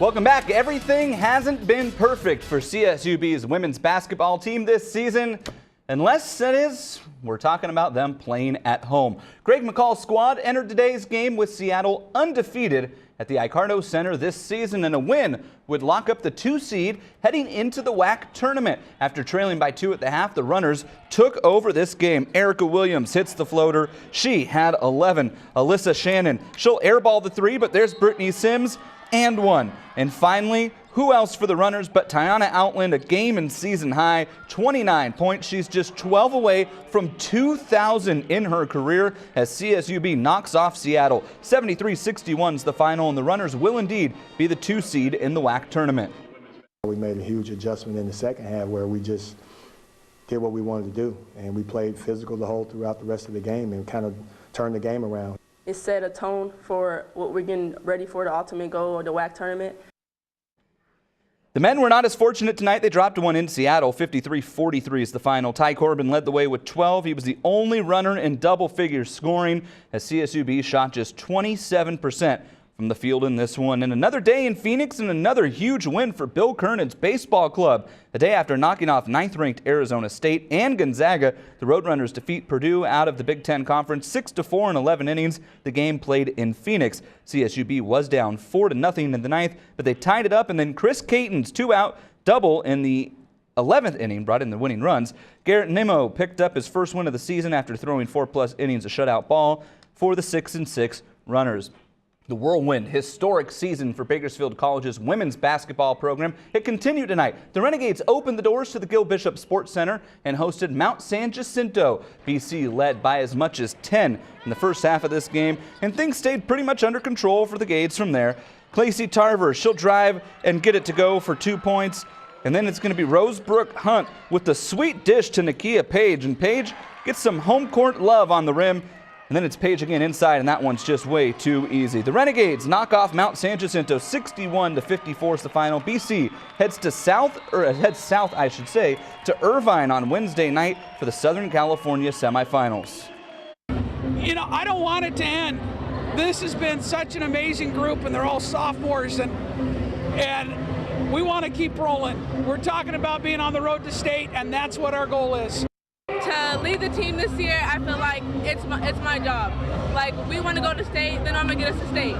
Welcome back. Everything hasn't been perfect for CSUB's women's basketball team this season, unless that is, we're talking about them playing at home. Greg McCall's squad entered today's game with Seattle undefeated at the Icardo Center this season, and a win would lock up the 2 seed heading into the WAC tournament. After trailing by 2 at the half, the Runners took over this game. Erica Williams hits the floater. She had 11. Alyssa Shannon, she'll airball the 3, but there's Brittany Sims and 1. And finally, who else for the Runners but Tiana Outland, a game and season high, 29 points. She's just 12 away from 2,000 in her career as CSUB knocks off Seattle. 73-61 is the final, and the Runners will indeed be the 2 seed in the WAC tournament. We made a huge adjustment in the second half where we just did what we wanted to do, and we played physical throughout the rest of the game and kind of turned the game around. It set a tone for what we're getting ready for, the ultimate goal of the WAC tournament. The men were not as fortunate tonight. They dropped one in Seattle. 53-43 is the final. Ty Corbin led the way with 12. He was the only runner in double figures scoring as CSUB shot just 27% from the field in this one. And another day in Phoenix and another huge win for Bill Kernan's baseball club. The day after knocking off 9th-ranked Arizona State and Gonzaga, the Roadrunners defeat Purdue out of the Big Ten Conference 6-4 in 11 innings. The game played in Phoenix. CSUB was down 4-0 in the 9th, but they tied it up, and then Chris Caton's 2-out double in the 11th inning brought in the winning runs. Garrett Nimmo picked up his first win of the season after throwing 4+ innings of shutout ball for the 6-6 Runners. The whirlwind, historic season for Bakersfield College's women's basketball program. It continued tonight. The Renegades opened the doors to the Gil Bishop Sports Center and hosted Mount San Jacinto. BC led by as much as 10 in the first half of this game, and things stayed pretty much under control for the Gades from there. Claycy Tarver, she'll drive and get it to go for 2 points. And then it's going to be Rosebrook Hunt with the sweet dish to Nakia Page. And Page gets some home court love on the rim. And then it's Page again inside, and that one's just way too easy. The Renegades knock off Mount San Jacinto 61-54 is the final. BC heads south, I should say, to Irvine on Wednesday night for the Southern California semifinals. You know, I don't want it to end. This has been such an amazing group, and they're all sophomores, and we want to keep rolling. We're talking about being on the road to state, and that's what our goal is. To lead the team this year, I feel like it's my job. Like, we want to go to state, then I'm going to get us to state.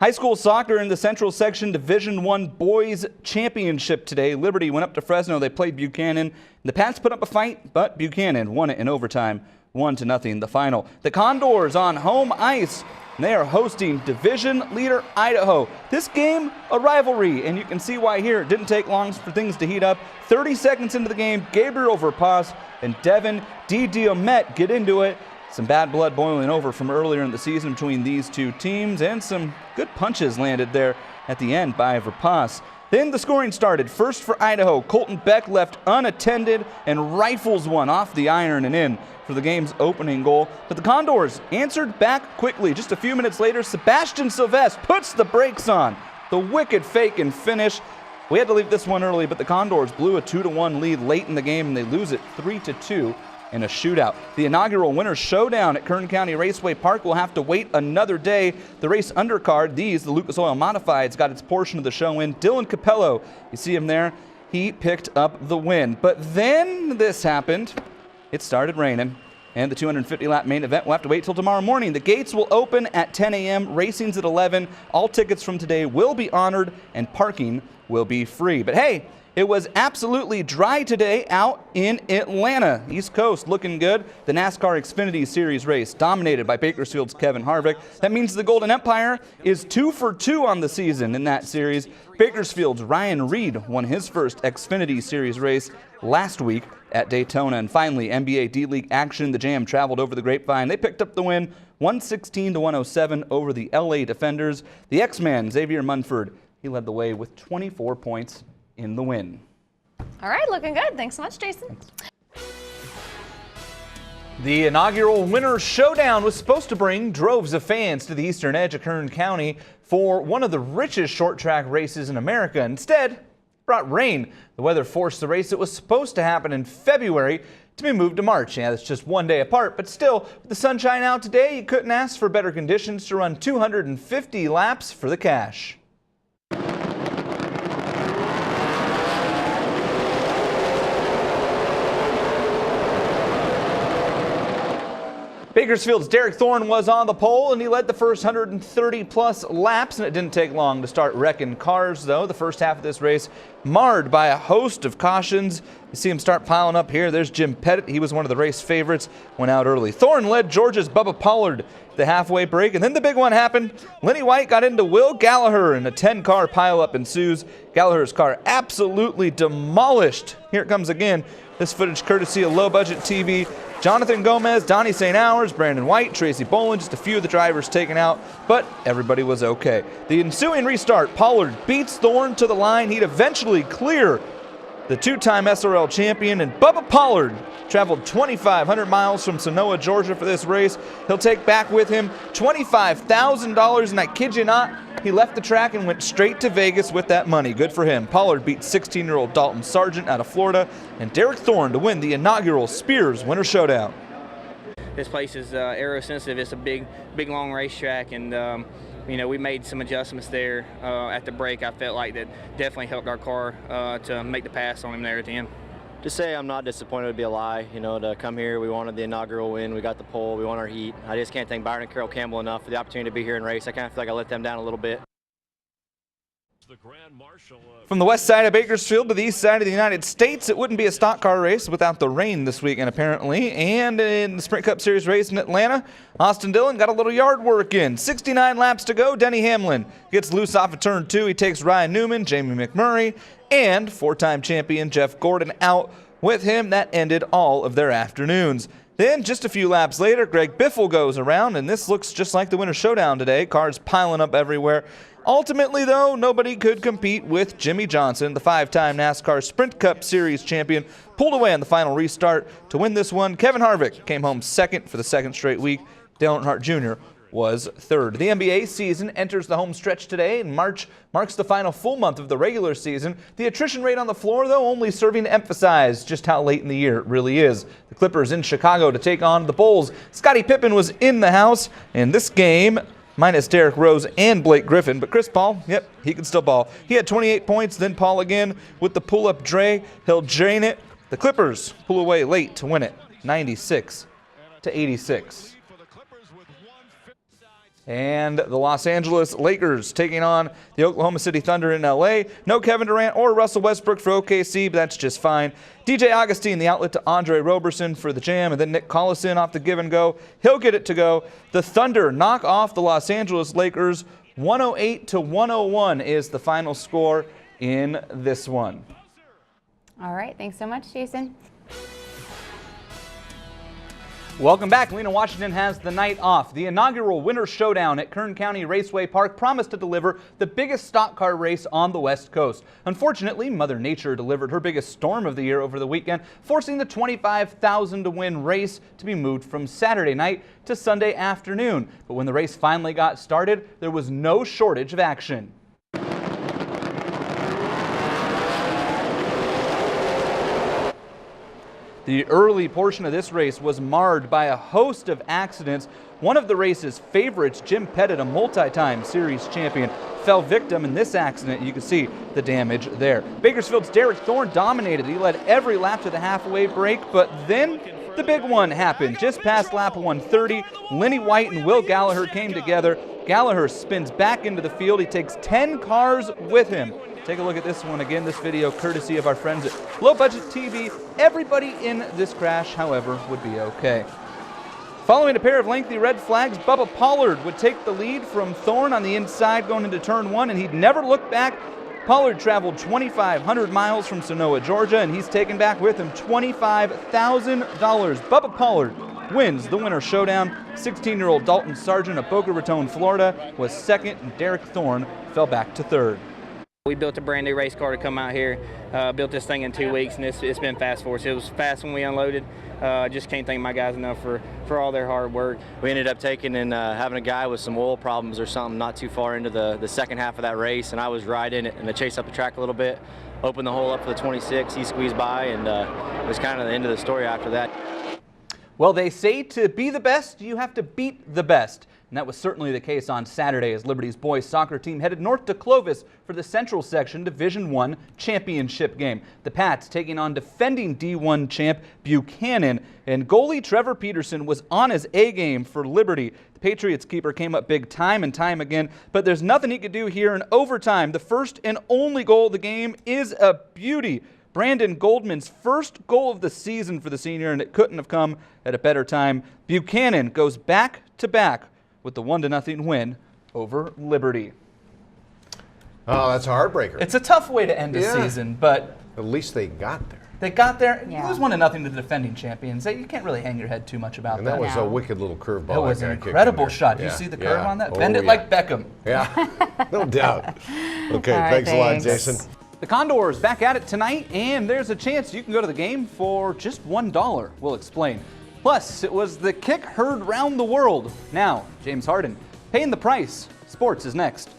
High school soccer in the Central Section Division I Boys Championship today. Liberty went up to Fresno. They played Buchanan. The Pats put up a fight, but Buchanan won it in overtime, 1-0 the final. The Condors on home ice. They are hosting division leader Idaho. This game, a rivalry, and you can see why here. It didn't take long for things to heat up. 30 seconds into the game, Gabriel Verpas and Devin Diomet get into it. Some bad blood boiling over from earlier in the season between these two teams, and some good punches landed there at the end by Verpas. Then the scoring started. First for Idaho, Colton Beck left unattended and rifles one off the iron and in for the game's opening goal. But the Condors answered back quickly. Just a few minutes later, Sebastian Sylvestre puts the brakes on. The wicked fake and finish. We had to leave this one early, but the Condors blew a 2-1 lead late in the game, and they lose it 3-2 in a shootout. The inaugural Winter Showdown at Kern County Raceway Park will have to wait another day. The race undercard, the Lucas Oil Modifieds, got its portion of the show in. Dylan Capello, you see him there, he picked up the win. But then this happened. It started raining, and the 250-lap main event will have to wait till tomorrow morning. The gates will open at 10 a.m., racing's at 11. All tickets from today will be honored, and parking will be free. But hey, it was absolutely dry today out in Atlanta. East Coast looking good. The NASCAR Xfinity Series race dominated by Bakersfield's Kevin Harvick. That means the Golden Empire is 2 for 2 on the season in that series. Bakersfield's Ryan Reed won his first Xfinity Series race last week at Daytona. And finally, NBA D-League action. The Jam traveled over the grapevine. They picked up the win 116-107 over the LA Defenders. The X-Man, Xavier Munford, he led the way with 24 points in the win. All right, looking good. Thanks so much, Jason. Thanks. The inaugural Winter Showdown was supposed to bring droves of fans to the eastern edge of Kern County for one of the richest short track races in America. Instead, it brought rain. The weather forced the race that was supposed to happen in February to be moved to March. Yeah, that's just one day apart, but still, with the sunshine out today, you couldn't ask for better conditions to run 250 laps for the cash. Bakersfield's Derek Thorne was on the pole, and he led the first 130-plus laps, and it didn't take long to start wrecking cars, though. The first half of this race marred by a host of cautions. You see him start piling up here. There's Jim Pettit. He was one of the race favorites, went out early. Thorne led Georgia's Bubba Pollard the halfway break, and then the big one happened. Lenny White got into Will Gallagher, and a 10-car pileup ensues. Gallagher's car absolutely demolished. Here it comes again. This footage courtesy of Low Budget TV. Jonathan Gomez, Donnie St. Hours, Brandon White, Tracy Boland, just a few of the drivers taken out, but everybody was okay. The ensuing restart, Pollard beats Thorne to the line. He'd eventually clear the two-time SRL champion, and Bubba Pollard traveled 2,500 miles from Sonoa, Georgia for this race. He'll take back with him $25,000, and I kid you not, he left the track and went straight to Vegas with that money. Good for him. Pollard beat 16-year-old Dalton Sargent out of Florida, and Derek Thorne to win the inaugural Spears Winter Showdown. This place is aero-sensitive. It's a big, long racetrack, and you know, we made some adjustments there at the break. I felt like that definitely helped our car to make the pass on him there at the end. To say I'm not disappointed would be a lie. You know, to come here, we wanted the inaugural win. We got the pole. We won our heat. I just can't thank Byron and Carol Campbell enough for the opportunity to be here and race. I kind of feel like I let them down a little bit. From the west side of Bakersfield to the east side of the United States, it wouldn't be a stock car race without the rain this weekend, apparently. And in the Sprint Cup Series race in Atlanta, Austin Dillon got a little yard work in. 69 laps to go. Denny Hamlin gets loose off of turn 2. He takes Ryan Newman, Jamie McMurray, and four-time champion Jeff Gordon out with him. That ended all of their afternoons. Then, just a few laps later, Greg Biffle goes around, and this looks just like the Winter Showdown today. Cars piling up everywhere. Ultimately, though, nobody could compete with Jimmy Johnson, the five-time NASCAR Sprint Cup Series champion, pulled away on the final restart to win this one. Kevin Harvick came home second for the second straight week. Dale Earnhardt Jr. was third. The NBA season enters the home stretch today, and March marks the final full month of the regular season. The attrition rate on the floor, though, only serving to emphasize just how late in the year it really is. The Clippers in Chicago to take on the Bulls. Scottie Pippen was in the house, and this game, minus Derrick Rose and Blake Griffin, but Chris Paul, yep, he can still ball. He had 28 points, then Paul again with the pull-up Dre. He'll drain it. The Clippers pull away late to win it, 96-86. And the Los Angeles Lakers taking on the Oklahoma City Thunder in L.A. No Kevin Durant or Russell Westbrook for OKC, but that's just fine. DJ Augustine, the outlet to Andre Roberson for the Jam, and then Nick Collison off the give and go. He'll get it to go. The Thunder knock off the Los Angeles Lakers. 108-101 is the final score in this one. All right, thanks so much, Jason. Welcome back. Lena Washington has the night off. The inaugural Winter Showdown at Kern County Raceway Park promised to deliver the biggest stock car race on the West Coast. Unfortunately, Mother Nature delivered her biggest storm of the year over the weekend, forcing the $25,000 to win race to be moved from Saturday night to Sunday afternoon. But when the race finally got started, there was no shortage of action. The early portion of this race was marred by a host of accidents. One of the race's favorites, Jim Pettit, a multi-time series champion, fell victim in this accident. You can see the damage there. Bakersfield's Derek Thorne dominated. He led every lap to the halfway break, but then the big one happened. Just past lap 130, Lenny White and Will Gallagher came together. Gallagher spins back into the field. He takes 10 cars with him. Take a look at this one again. This video courtesy of our friends at Low Budget TV. Everybody in this crash, however, would be okay. Following a pair of lengthy red flags, Bubba Pollard would take the lead from Thorne on the inside going into turn 1, and he'd never look back. Pollard traveled 2,500 miles from Sonoa, Georgia, and he's taken back with him $25,000. Bubba Pollard wins the Winter Showdown. 16-year-old Dalton Sargent of Boca Raton, Florida, was second, and Derek Thorne fell back to third. We built a brand new race car to come out here, built this thing in 2 weeks, and it's been fast for us. It was fast when we unloaded. Just can't thank my guys enough for all their hard work. We ended up taking and having a guy with some oil problems or something not too far into the second half of that race, and I was right in it and to chase up the track a little bit, opened the hole up for the 26. He squeezed by, and it was kind of the end of the story after that. Well, they say to be the best, you have to beat the best. And that was certainly the case on Saturday as Liberty's boys soccer team headed north to Clovis for the Central Section Division I championship game. The Pats taking on defending D1 champ Buchanan, and goalie Trevor Peterson was on his A game for Liberty. The Patriots keeper came up big time and time again, but there's nothing he could do here in overtime. The first and only goal of the game is a beauty. Brandon Goldman's first goal of the season for the senior, and it couldn't have come at a better time. Buchanan goes back-to-back with the 1-0 win over Liberty. Oh, that's a heartbreaker. It's a tough way to end the season, but at least they got there. They got there. Yeah. You lose 1-0 to the defending champions. You can't really hang your head too much about And that. that was No. a wicked little curveball. That was guy an kicked in incredible there. shot. Do you Yeah, see the curve yeah. on that? Oh, Bend it yeah. like Beckham. Yeah, no doubt. Okay, All right, thanks a lot, thanks. Jason. The Condors back at it tonight, and there's a chance you can go to the game for just $1. We'll explain. Plus, it was the kick heard round the world. Now, James Harden paying the price. Sports is next.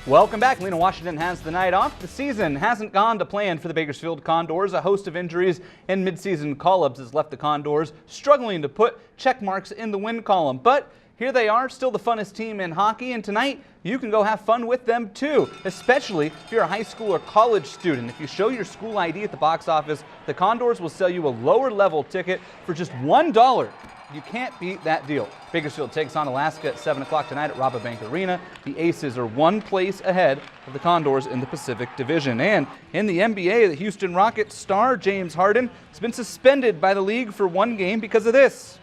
Welcome back. Lena Washington has the night off. The season hasn't gone to plan for the Bakersfield Condors. A host of injuries and midseason call-ups has left the Condors struggling to put check marks in the win column. But here they are, still the funnest team in hockey, and tonight you can go have fun with them too, especially if you're a high school or college student. If you show your school ID at the box office, the Condors will sell you a lower level ticket for just $1. You can't beat that deal. Bakersfield takes on Alaska at 7 o'clock tonight at Rabobank Arena. The Aces are one place ahead of the Condors in the Pacific Division. And in the NBA, the Houston Rockets star James Harden has been suspended by the league for one game because of this: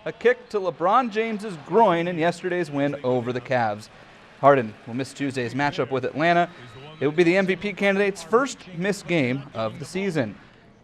a kick to LeBron James's groin in yesterday's win over the Cavs. Harden will miss Tuesday's matchup with Atlanta. It will be the MVP candidate's first missed game of the season.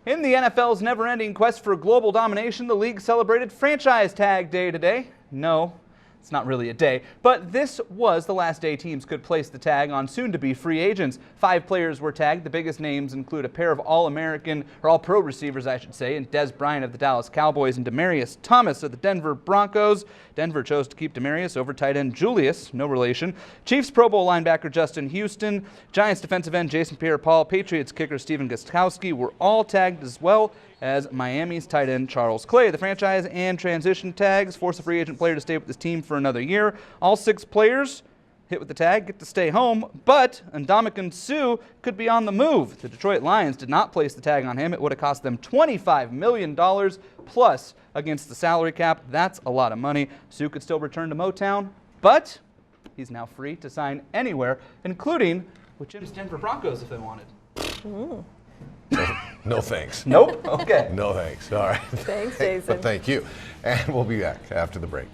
In the NFL's never-ending quest for global domination, the league celebrated Franchise Tag Day today. No, it's not really a day, but this was the last day teams could place the tag on soon-to-be free agents. 5 players were tagged. The biggest names include a pair of All-American, or All-Pro receivers, I should say, and Des Bryant of the Dallas Cowboys and Demaryius Thomas of the Denver Broncos. Denver chose to keep Demaryius over tight end Julius, no relation. Chiefs Pro Bowl linebacker Justin Houston, Giants defensive end Jason Pierre-Paul, Patriots kicker Steven Gostkowski were all tagged, as well as Miami's tight end Charles Clay. The franchise and transition tags force a free agent player to stay with this team for another year. All 6 players hit with the tag get to stay home, but Ndamukong Suh could be on the move. The Detroit Lions did not place the tag on him. It would have cost them $25 million plus against the salary cap. That's a lot of money. Suh could still return to Motown, but he's now free to sign anywhere, including with Jim's Denver Broncos if they wanted. No thanks. Nope. Okay. No thanks. All right. Thanks, Jason. But thank you. And we'll be back after the break.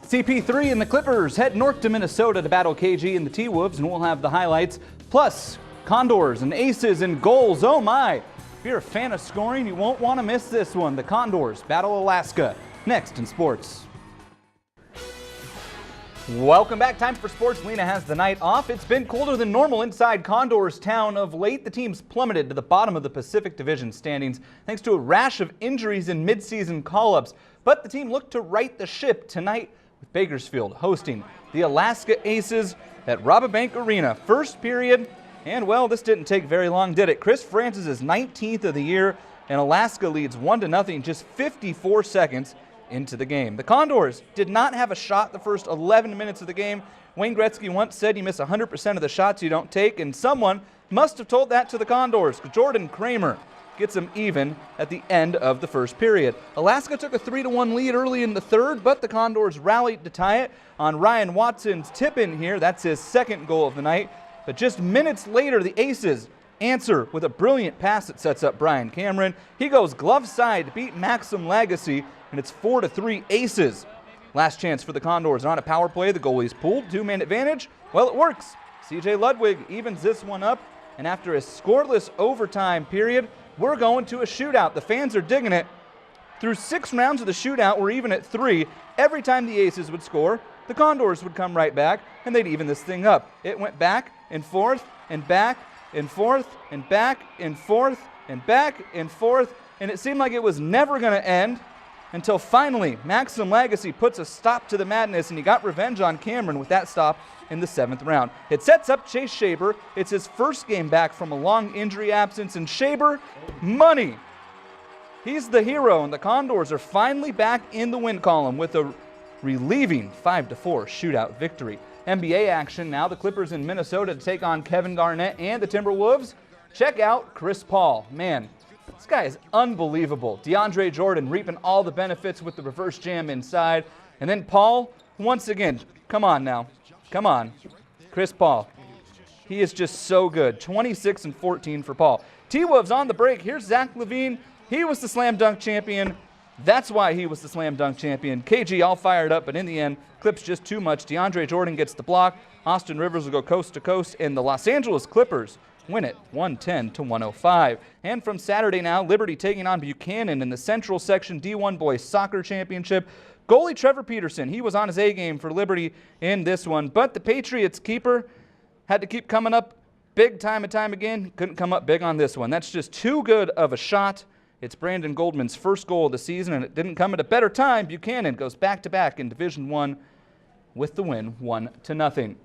CP3 and the Clippers head north to Minnesota to battle KG and the T-Wolves, and we'll have the highlights. Plus, Condors and Aces and goals. Oh my! If you're a fan of scoring, you won't want to miss this one. The Condors battle Alaska. Next in sports. Welcome back. Time for sports. Lena has the night off. It's been colder than normal inside Condors town of late. The team's plummeted to the bottom of the Pacific Division standings thanks to a rash of injuries and midseason call-ups. But the team looked to right the ship tonight with Bakersfield hosting the Alaska Aces at Rabobank Arena. First period, and well, this didn't take very long, did it? Chris Francis is 19th of the year, and Alaska leads 1-0 just 54 seconds into the game. The Condors did not have a shot the first 11 minutes of the game. Wayne Gretzky once said you miss 100% of the shots you don't take, and someone must have told that to the Condors. Jordan Kramer gets them even at the end of the first period. Alaska took a 3-1 lead early in the third, but the Condors rallied to tie it on Ryan Watson's tip-in here. That's his second goal of the night. But just minutes later, the Aces answer with a brilliant pass that sets up Brian Cameron. He goes glove side to beat Maxim Lagasse, and it's 4-3 Aces. Last chance for the Condors on a power play. The goalie's pulled, 2-man advantage. Well, it works. CJ Ludwig evens this one up, and after a scoreless overtime period, we're going to a shootout. The fans are digging it. Through 6 rounds of the shootout, we're even at 3. Every time the Aces would score, the Condors would come right back, and they'd even this thing up. It went back and forth and back and forth and back and forth and back and forth, and it seemed like it was never going to end until finally Maxim Lagasse puts a stop to the madness, and he got revenge on Cameron with that stop in the 7th round. It sets up Chase Shaber. It's his first game back from a long injury absence, and Shaber, money. He's the hero, and the Condors are finally back in the win column with a relieving 5-4 shootout victory. NBA action now. The Clippers in Minnesota to take on Kevin Garnett and the Timberwolves. Check out Chris Paul. Man, this guy is unbelievable. DeAndre Jordan reaping all the benefits with the reverse jam inside. And then Paul, once again, come on now. Come on. Chris Paul. He is just so good. 26 and 14 for Paul. T-Wolves on the break. Here's Zach LaVine. He was the slam dunk champion. That's why he was the slam dunk champion. KG all fired up, but in the end, Clips just too much. DeAndre Jordan gets the block. Austin Rivers will go coast to coast, and the Los Angeles Clippers win it 110-105. And from Saturday now, Liberty taking on Buchanan in the Central Section D1 Boys Soccer Championship. Goalie Trevor Peterson, he was on his A game for Liberty in this one, but the Patriots keeper had to keep coming up big time and time again. Couldn't come up big on this one. That's just too good of a shot. It's Brandon Goldman's first goal of the season, and it didn't come at a better time. Buchanan goes back-to-back in Division I with the win, 1-0.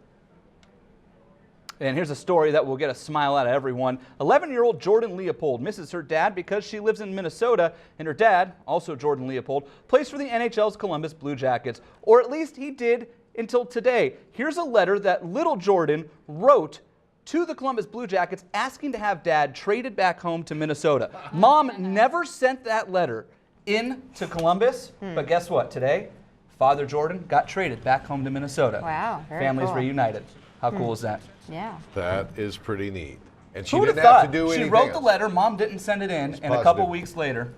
And here's a story that will get a smile out of everyone. 11-year-old Jordan Leopold misses her dad because she lives in Minnesota, and her dad, also Jordan Leopold, plays for the NHL's Columbus Blue Jackets, or at least he did until today. Here's a letter that little Jordan wrote to the Columbus Blue Jackets asking to have dad traded back home to Minnesota. Mom never sent that letter in to Columbus, but guess what? Today, Father Jordan got traded back home to Minnesota. Wow, very Families cool. reunited. How cool is that? Yeah. That is pretty neat. And she Who would didn't have have thought? to do anything She wrote the else. letter, Mom didn't send it in, and a couple positive. weeks later,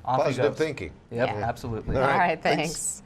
off he Positive goes. thinking. Yep, Yeah. absolutely. All right, thanks.